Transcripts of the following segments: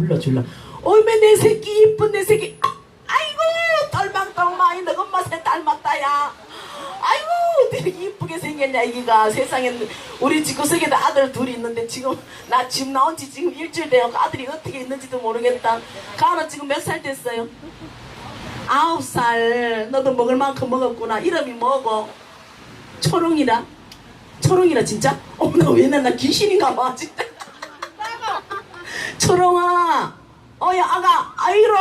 불러줄라. 어이매 내 새끼 이쁜 내 새끼. 아이고 똘망똘망이 너 엄마 새 닮았다야. 아이고 어떻게 이쁘게 생겼냐 이기가. 세상에 우리 집구석에도 아들 둘이 있는데 지금 나 집 나온 지 지금 일주일 돼요. 아들이 어떻게 있는지도 모르겠다. 가은은 지금 몇 살 됐어요? 9살. 너도 먹을 만큼 먹었구나. 이름이 뭐고? 초롱이라? 초롱이라 진짜? 나 왜 나 귀신인가 봐 진짜. 초롱아 어야 아가 아이로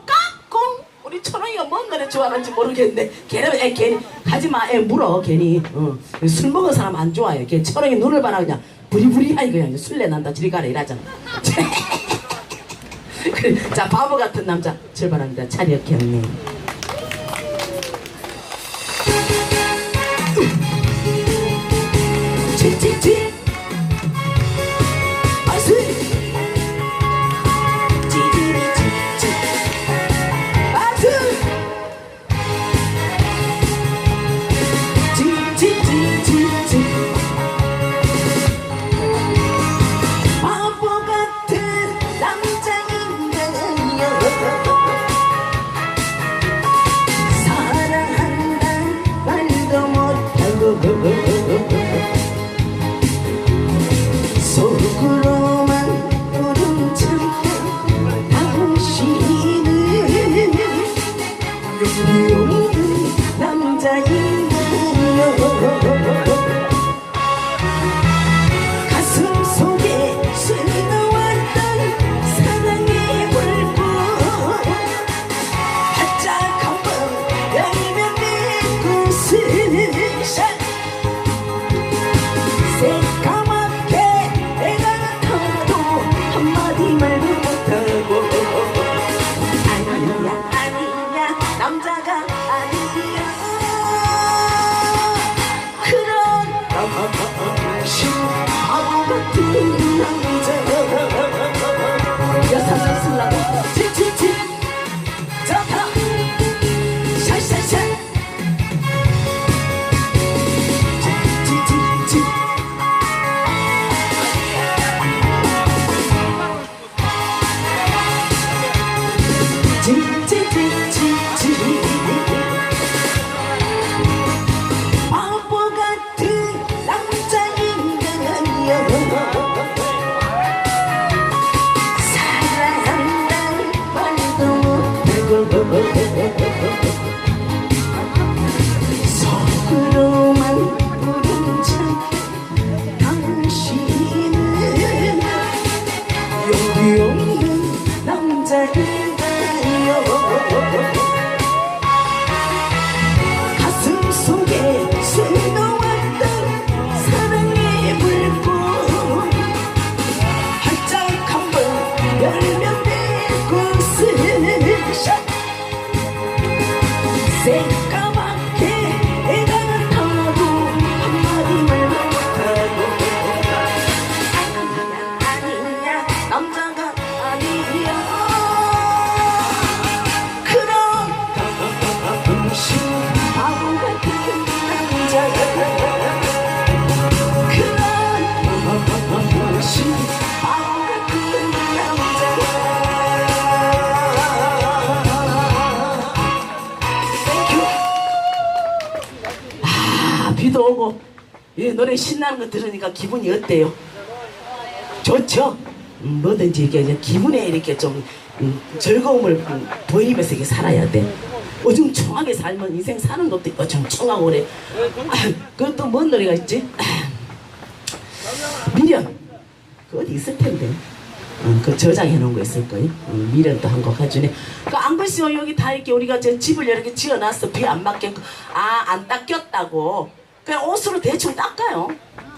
까꿍. 우리 초롱이가 뭔 노래 좋아하는지 모르겠는데 걔는 괜히 가지마. 애 물어 괜히. 술 먹은 사람 안 좋아해. 걔 초롱이 눈을 봐라 그냥 부리부리하니 그냥 술래 난다 저리 가라 이러잖아. 자 바보 같은 남자 출발합니다. 차려 경례. 찌찌찌 아스 찌찌찌찌 아스 찌찌찌찌찌 바보 같은 남자인가요. 사랑한단 말도 못하고 속으로만 우는 척한 당신은 용기 없는 남자인가요. 가슴 속에 숨어왔던 사랑의 불꽃 바짝 한번 열면 내 꽃은 새까맣게 내가 나타도 한마디 말도 못하고 아니야 아니야 남자가 아니야. 그런 바보 같은 남자가 여사를 쓰려고 찌찌찌 잡아 샬샬샬 찌찌찌찌 찌찌찌찌찌 바보 같은 남자인가요. 사랑한다는 말도 못하고 속으로만 우는 척 당신은 용기 없는 남자인가요. 가슴 속에 숨어왔던 사랑의 불꽃 활짝 한번 열면 내 꽃은 새까맣게 내가 나타도 한마디 말도 못하고 아니야 아니야 남자가 아니야. 그런 당신 바보 같은 남자가 그런 당신 바보 같은 남자가 비도 오고 이 노래 신나는 거 들으니까 기분이 어때요? 좋죠? 뭐든지 이게 기분에 이렇게 좀 즐거움을 보이면서 이렇게 살아야 돼. 어중충하게 살면 인생 사는 것도 어중충하고 그래. 그것도 뭔 노래가 있지? 미련 그 어디 있을 텐데. 그 저장해 놓은 거 있을 거예요. 미련도 한 곡 해주네. 그 안 글쎄요 여기 다 이렇게 우리가 저 집을 이렇게 지어놨어. 비 안 맞게. 안 닦였다고. 그냥 옷으로 대충 닦아요.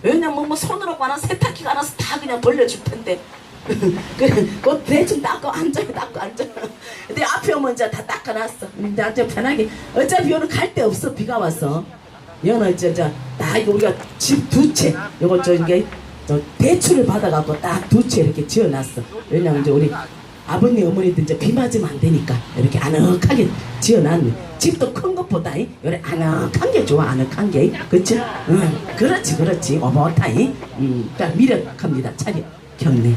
왜냐면 뭐 손으로 가나 세탁기가 나서 다 그냥 벌려줄 텐데. 그거 대충 닦고 앉아요. 닦고 앉아. 근데 앞에 오면 이제 다 닦아놨어. 이제 앉아 편하게. 어차피 여는 갈 데 없어. 비가 와서. 여는 다 우리가 집 두 채. 요거 이게 대출을 받아갖고 딱 두 채 이렇게 지어놨어. 왜냐면 이제 우리 아버님 어머니도 이제 비 맞으면 안 되니까 이렇게 아늑하게 지어놨네. 집도 큰 것보다 요래 아늑한 게 좋아. 아늑한 게 그치? 그렇지 오버타이. 자 미력합니다. 차려 경례.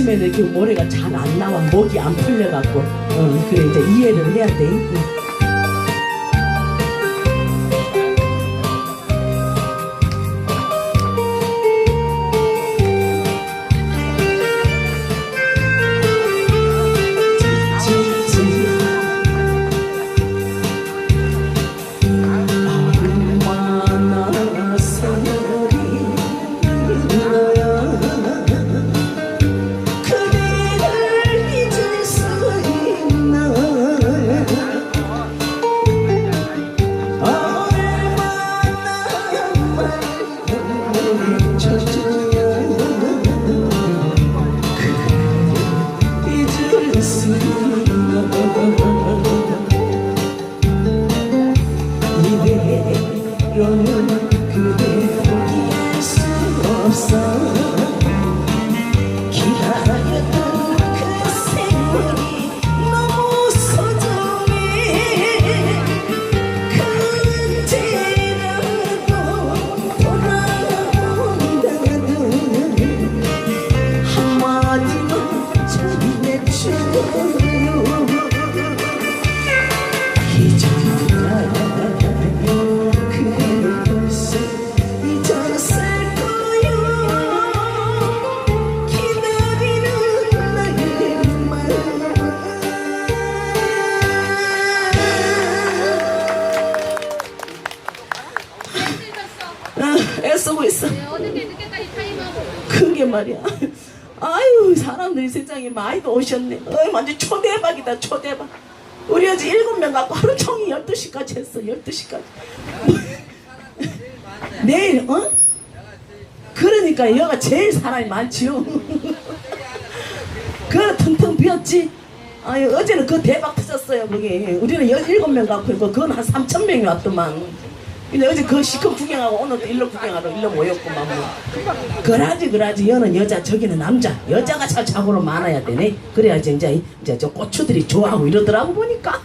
아침에는 이렇게 모래가 잘 안 나와. 목이 안 풀려갖고. 그래, 이제 이해를 해야 돼. 애쓰고 있어. 어저께 늦게까지 타임하고. 그게 말이야. 아유, 사람들이 세상에 많이 오셨네. 완전 초대박이다, 초대박. 우리 어제 7명 갖고 하루 종일 12시까지 했어, 12시까지. 내일, 그러니까 여가 제일 사람이 많지요. 그래, 텅텅 비었지. 아유, 어제는 그 대박 터졌어요, 거기. 우리는 17명 갖고 있고, 그건 한 3,000명이 왔더만. 근데 어제 그 시컷 구경하고 오늘도 일로 구경하러 일로 모였구만 뭐. 그라지 여는 여자 저기는 남자. 여자가 차고로 많아야 되네. 그래야지 이제 저 고추들이 좋아하고 이러더라고 보니까.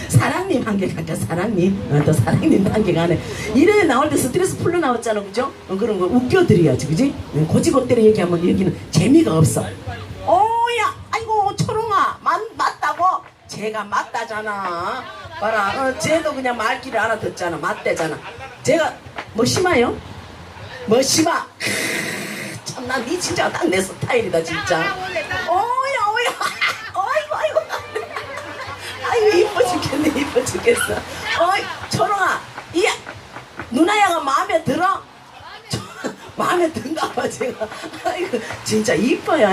사랑님 한 개 갈까 사랑님. 또 사랑님 한 개 가네. 이래 나올 때 스트레스 풀려 나왔잖아, 그죠? 그런 거 웃겨드려야지, 그지? 고지고대로 얘기하면 여기는 재미가 없어. 오야, 아이고 초롱아, 맞다고? 제가 맞다잖아. 봐라, 쟤도 그냥 말귀를 알아듣잖아. 맞대잖아. 제가 뭐 심해요? 뭐 심하? 참나 니 진짜 딱 내 스타일이다 진짜. 오야 어이구 아이고 이뻐 죽겠네, 이뻐 죽겠어. 어이 초롱아, 이 누나야가 마음에 들어? 마음에 든가 봐 제가. 아이고 진짜 이뻐요.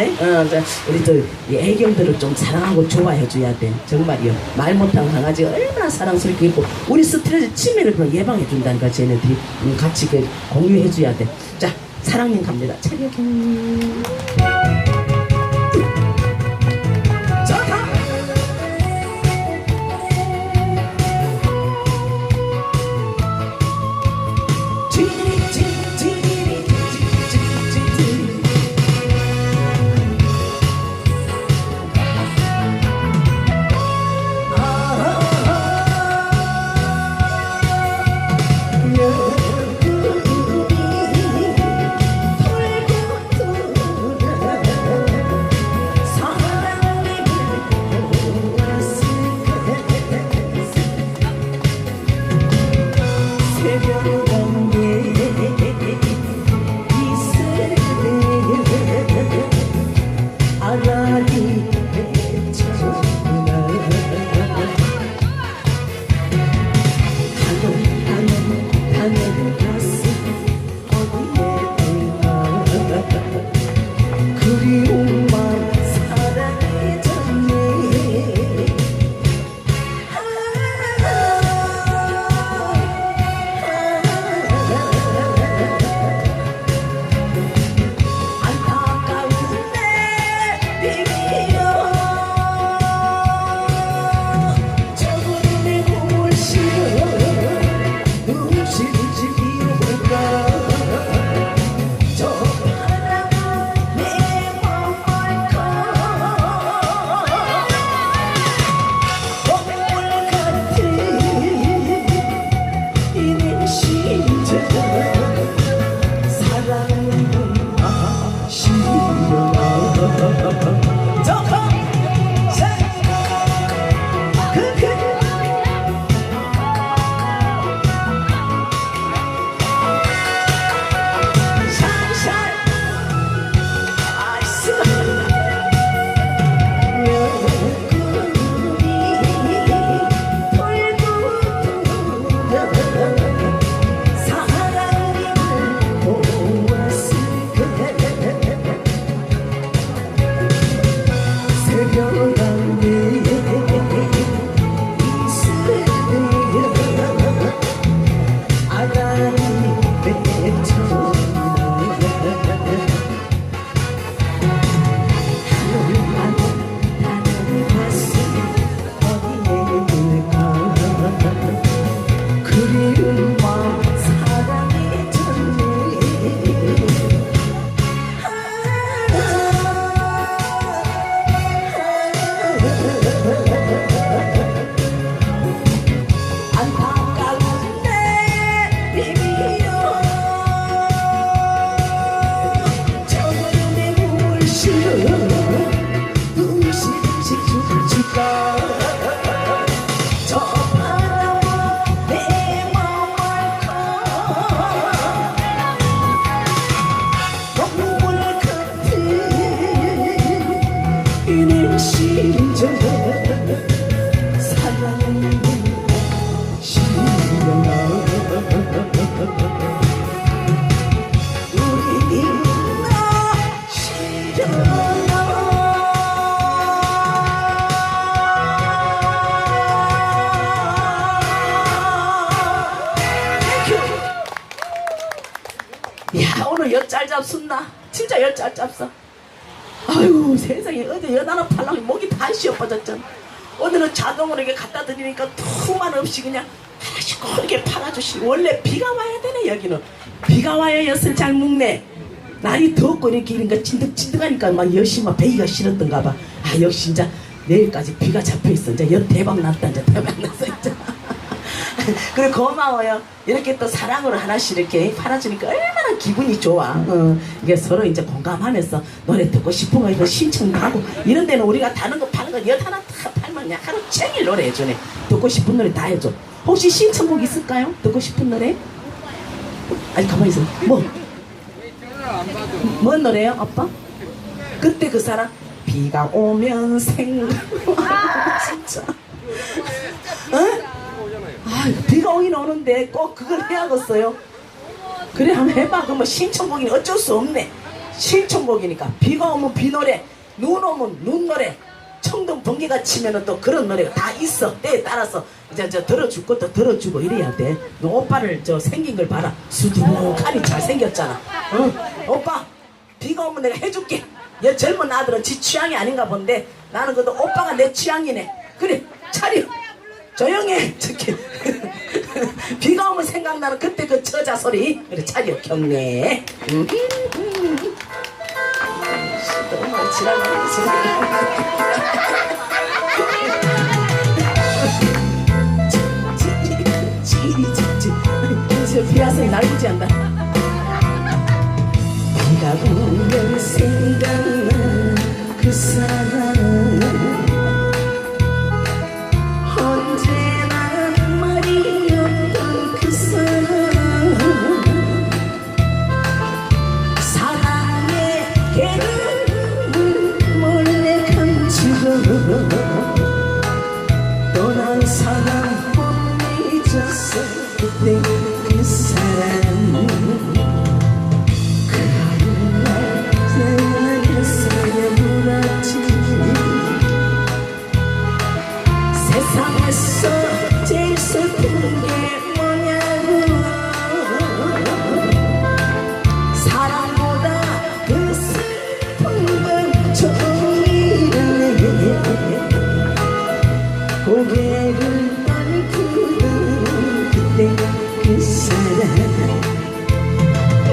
우리 또 애견들을 좀 사랑하고 좋아해 줘야 돼. 정말이요. 말 못한 강아지가 얼마나 사랑스럽게 있고 우리 스트레스 치매를 그럼 예방해 준다니까. 쟤네들이 같이 공유해 줘야 돼. 자, 사랑님 갑니다. 차려. 우리 나 야 오늘 엿잘 잡순나 진짜 엿잘 잡숴. 아유 세상에 어제 엿 하나 팔라고 목이 다 쉬어 빠졌잖아. 오늘은 자동으로 이렇게 갖다 드리니까 투만 없이 그냥 하나씩 이렇게 팔아주시. 원래 비가 와야 되네. 여기는 비가 와야 엿을 잘 먹네. 날이 덥고 이렇게 이러니까 찐득찐득하니까 막 엿이 막 베기가 싫었던가 봐. 아 역시 진짜 내일까지 비가 잡혀있어. 이제 엿 대박 났다. 이제 대박 났어 이제. 그래 고마워요. 이렇게 또 사랑으로 하나씩 이렇게 팔아주니까 얼마나 기분이 좋아. 이게 서로 이제 공감하면서 노래 듣고 싶은 거 이거 신청도 하고 이런 데는 우리가 다른 거 파는 거 엿 하나 다 팔면 그냥 하루 종일 노래 해주네. 듣고 싶은 노래 다 해줘. 혹시 신청곡 있을까요? 듣고 싶은 노래? 아니 가만히 있어. 뭔 노래요 아빠? 그때 그 사람 비가 오면 생각 진짜 어? 아, 비가 오긴 오는데 꼭 그걸 해야겠어요. 그래 한번 해봐. 그러면 신청곡이니 어쩔 수 없네. 신청곡이니까 비가 오면 비 노래, 눈 오면 눈 노래, 청동 번개가 치면은 또 그런 노래가 다 있어. 때에 따라서 이제 저 들어줄 것도 들어주고 이래야 돼. 너 오빠를 저 생긴 걸 봐라. 수두룩하니 잘 생겼잖아. 오빠 비가 오면 내가 해줄게. 여 젊은 아들은 지 취향이 아닌가 본데 나는 그래도 오빠가 내 취향이네. 그래 차려. 조용해. 저기 비가 오면 생각나는 그때 그 처자 소리. 그래 차려 경례. 너무 많이 지나가네 지금. 비와서 날부지한다. 비가 오면 생각나는 그 사람 언제나 말이었던 그 사람 사랑의 개를 몰래 감추고 떠난 사람 못 잊었어. 그때 그 사람 그날 생각했어야 물었지. 세상에서 제일 슬픈 게 뭐냐고. 사랑보다 더 슬픈 건 종이네. 고개를 떨구는 그때 그 사람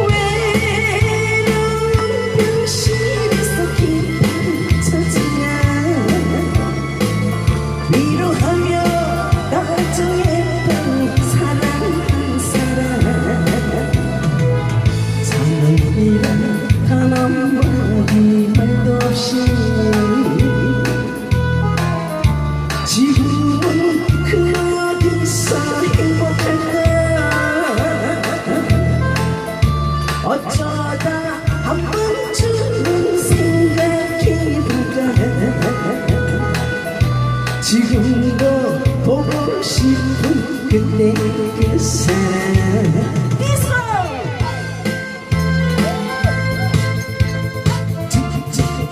외로운 병실에서 깊은 처지냐 위로하며 다정했던 사랑한 사람 사랑이란 단 한마디 말도 없이 지금은 그 어디서 행복할까. 어쩌다 한 번쯤은 생각해볼까. 지금도 보고 싶은 그때 그 사람.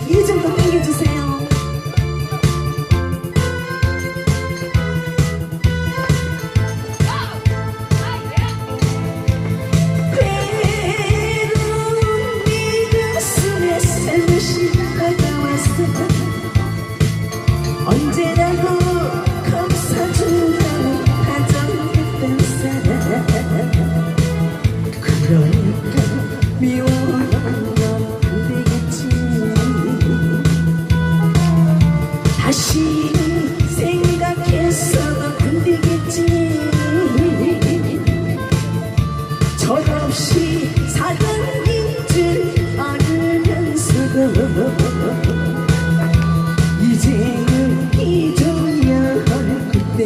이 정도 땡겨주세요. 괴로운 네 가슴에 살며시 다가왔어. 언제라도 감싸준다고 다정했던 사람. 그러니까 미워하면 안 되겠지. 다시 생각해서도 안 되겠지. 철없이 사랑인 줄 알면서도 이제는 잊어야 할 그때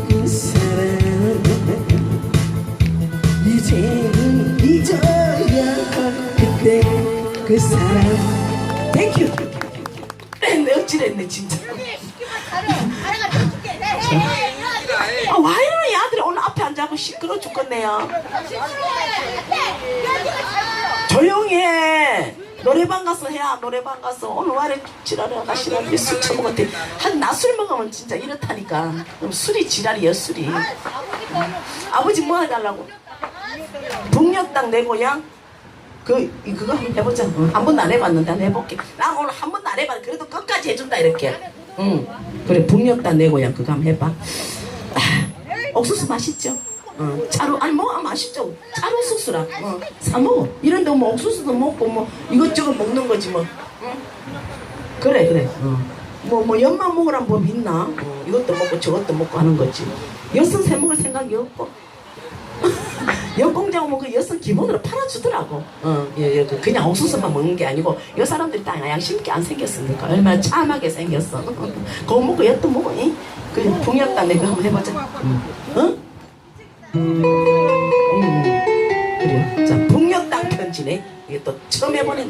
그 사람. 이제는 잊어야 할 그때 그 사람. 땡큐. 내 어찌랬네 진짜. 아 와 이러는 이 아들이 오늘 앞에 앉아 자꾸 시끄러워 죽겠네요. 조용히 해. 노래방 가서 해야. 노래방 가서 오늘 와래 지랄하가 싫은데 술 처먹었대. 나술 먹으면 진짜 이렇다니까. 그럼 술이 지랄이야 술이. 아버지 뭐 해달라고? 북녘땅 내 고향? 그거 한번 해보자. 한 번도 안 해봤는데 한번 해볼게. 나 오늘 한 번도 안 해봤는데 그래도 끝까지 해준다 이렇게. 응. 그래 북녘땅 내 고향 그거 한번 해봐. 옥수수 맛있죠? 차로 아니 뭐 맛있죠? 차로 옥수수라. 사 먹어. 이런데 뭐 옥수수도 먹고 뭐 이것저것 먹는 거지 뭐. 그래. 뭐 연만 먹으란 법 있나? 이것도 먹고 저것도 먹고 하는 거지. 엿은 새 먹을 생각이 없고. 엿공장 뭐 그 엿은 기본으로 팔아주더라고. 그냥 옥수수만 먹는 게 아니고 여 사람들이 다 양심 있게 안 생겼습니까? 얼마나 참하게 생겼어. 그거 먹고 엿도 먹어. 그 북녘땅 내가 한번 해보자. 그래요. 자, 북녘땅 편지네. 이게 또 처음 해보네.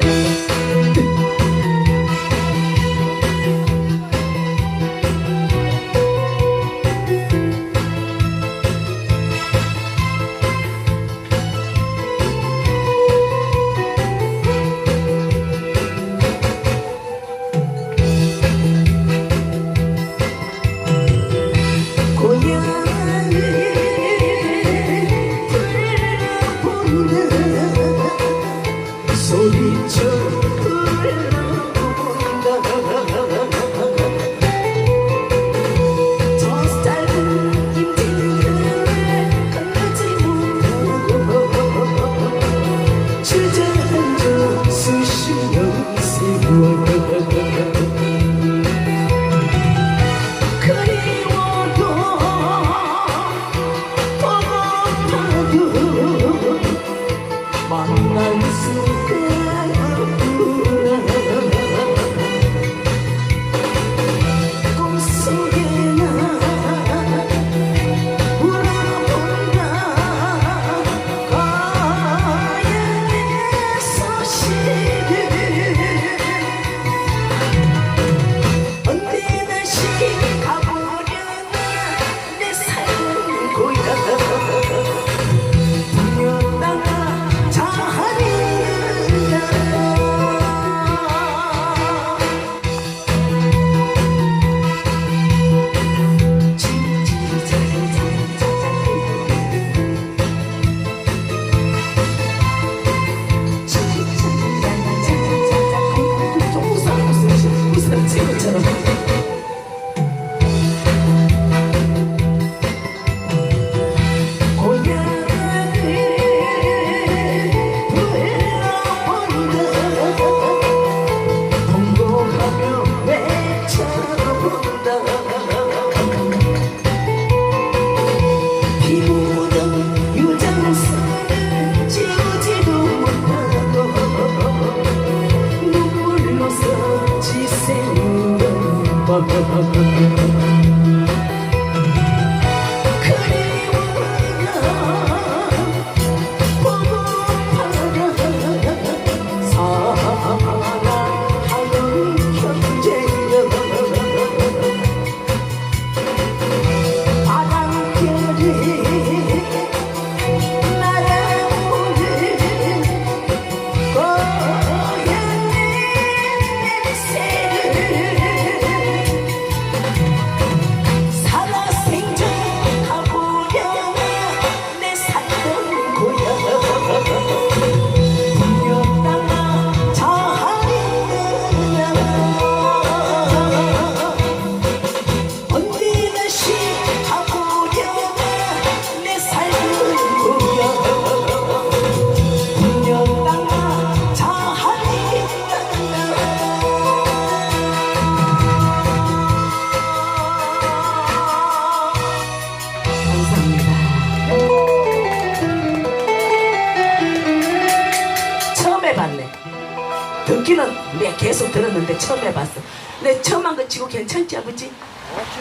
듣기는 내가 계속 들었는데 처음 해봤어. 근데 처음 한 거 치고 괜찮지 아버지?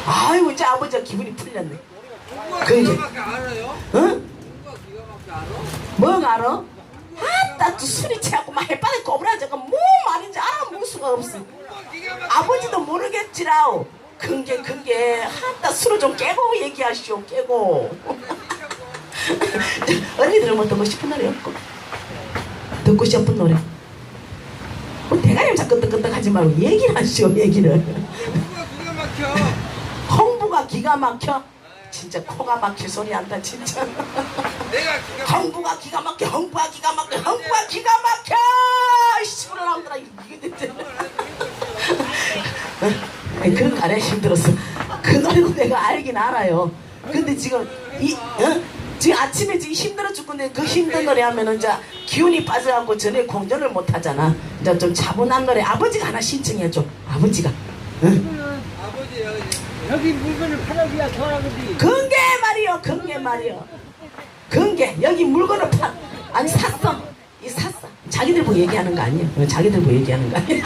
아이고 이제 아버지가 기분이 풀렸네. 그게 응? 뭐가 알아? 아따 또 술이 취하고 막 햇반에 꼬부라져가 뭐 말인지 알아볼 수가 없어. 아버지도 모르겠지라오. 그게 아따 술을 좀 깨고 얘기하시오. 깨고 언니들은 뭐 듣고 싶은 노래 없고 듣고 싶은 노래 뭐 대가리 자꾸 끄떡끄떡 하지 말고 얘기를 하시오 얘기를. 기가 막혀. 홍부가 기가 막혀. 진짜 코가 막힐 소리 한다 진짜. 내가 기가 막혀. 홍부가 기가 막혀. 홍부가 기가 막혀. 홍부가 기가 막혀. 씨발 나오더라 이게 진짜. 그런 가래 힘들었어. 그 노래도 내가 알긴 알아요. 근데 지금 지금 아침에 지금 힘들어 죽겠는데 그 힘든 노래 하면은 이제 기운이 빠져갖고 전에 공전을 못 하잖아. 이제 좀 차분한 노래 아버지가 하나 신청해줘. 아버지가. 응? 아버지 여기 물건을 팔아줘야 더하거든. 근게 말이요. 근게 말이요. 근게 여기 물건을 아니 샀어. 이 샀어. 자기들 보고 얘기하는 거 아니야. 자기들 보고 얘기하는 거 아니야.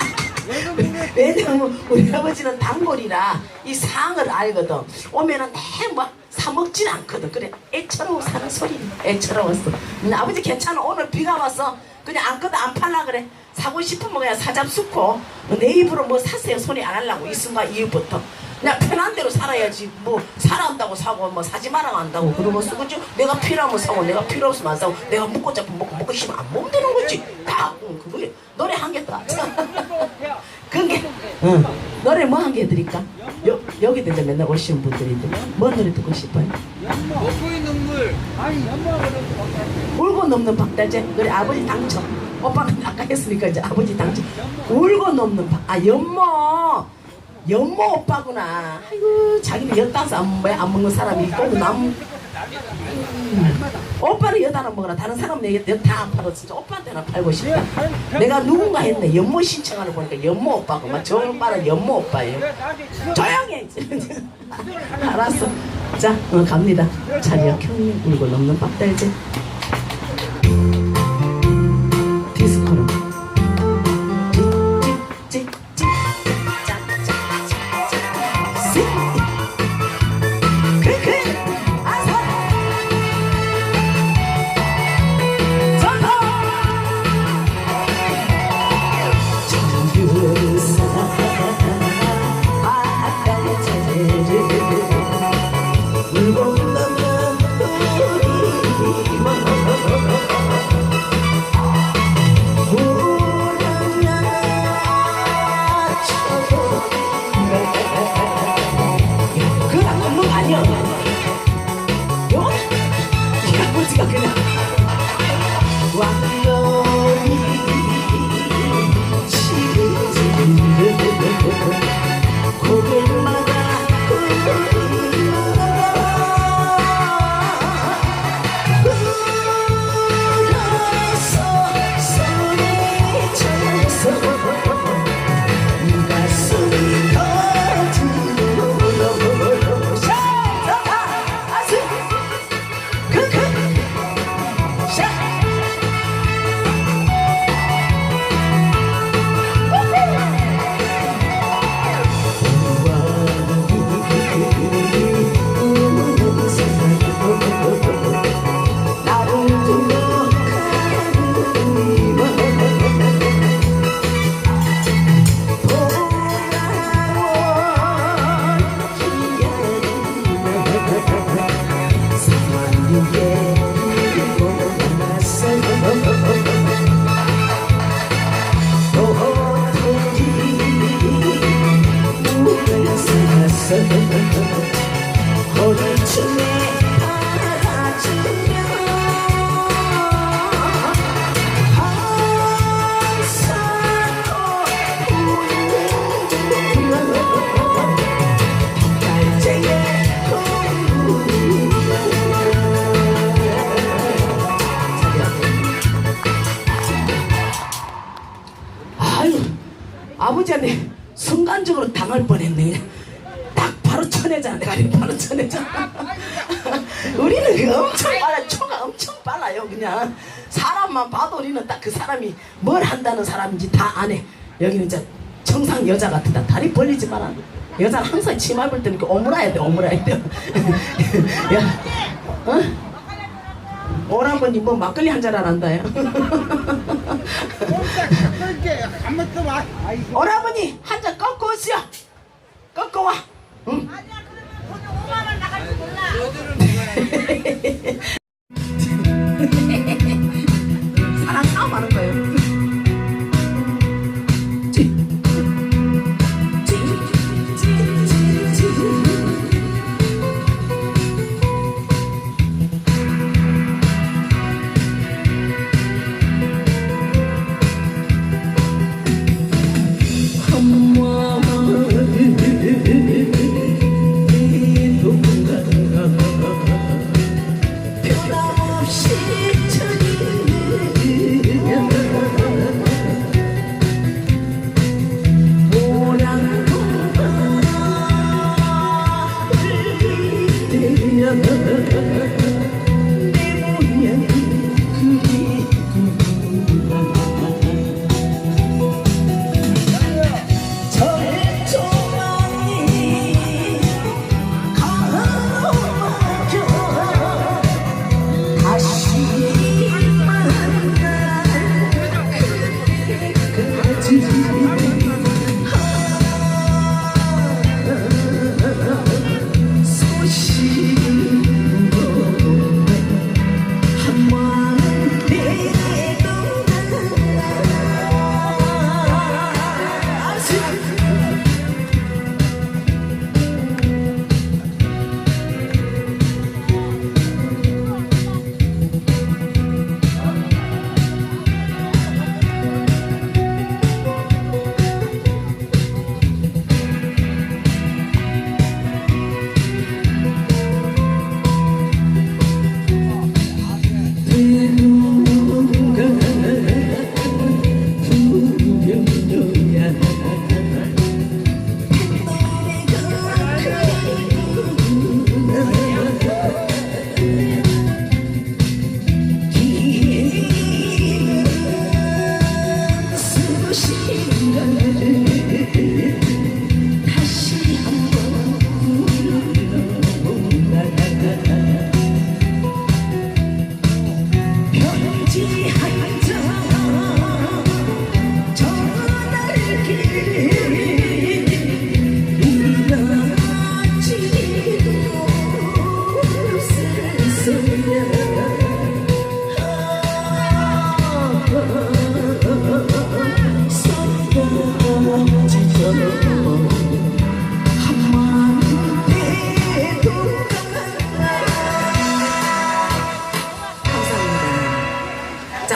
왜냐면 우리 아버지는 단골이라 이 상을 알거든. 오면은 뭐 사먹진 않거든. 그래 애처로워 사는 소리. 애처로웠어. 아버지 괜찮아. 오늘 비가 왔어. 그냥 아무것도 안 팔라 그래. 사고 싶으면 그냥 사잡수고 내 입으로 뭐 사세요 소리 안 하려고 이 순간 이후부터 그냥 편한 대로 살아야지. 뭐 사랑한다고 사고 뭐 사지 말아 한다고 그러고 쓰고지. 내가 필요하면 사고 내가 필요 없으면 안 사고 내가 먹고 잡고 먹고 싶으면 안 먹으면 되는 거지. 다 그거야. 노래 한 개 더. 그게 노래 뭐 한 개 드릴까? 여기도 이제 맨날 오시는 분들인데 뭔 노래 듣고 싶어요? 먹고의 눈물. 아니 연마하고는 울고 넘는 박달재. 그래 아버지 당첨. 오빠는 아까 했으니까 이제 아버지 당첨. 울고 넘는 연모 오빠구나. 아이고 자기는 엿다서 안 먹는 사람이 있고 남 오빠는 엿 하나 먹으라. 다른 사람은 엿다안 팔아. 진짜 오빠한테나 팔고 싶다. 내가 누군가 했네. 연모 신청하는 거 보니까 연모 오빠구만. 저 오빠는 연모 오빠예요. 조용히 해. 알았어. 자 갑니다. 자리야 켜니 울고 넘는 박달재. 디스코로 찍찍찍찍 짝짝짝짝짝 그래 아사 전통 정규사 아까운 자제를 울고 넘는 그건 넘는 거 아니야. 요? 이 아버지가 그냥 완전히 지금 고개마다 아버지한테 순간적으로 당할 뻔했네. 딱 바로 쳐내잖아. 내가 이렇게 바로 쳐내잖아. 우리는 그 엄청 빨라. 초가 엄청 빨라요. 그냥 사람만 봐도 우리는 딱 그 사람이 뭘 한다는 사람인지 다 아네. 여기는 진짜 정상 여자 같다. 다리 벌리지 마라. 여자는 항상 치마 입을 때는 이렇게 오므라야 돼. 오므라야 돼. 야, 오라버니 뭐 막걸리 한 잔 안 한다. 야. 오라버니 한 잔 꺾고 오시오.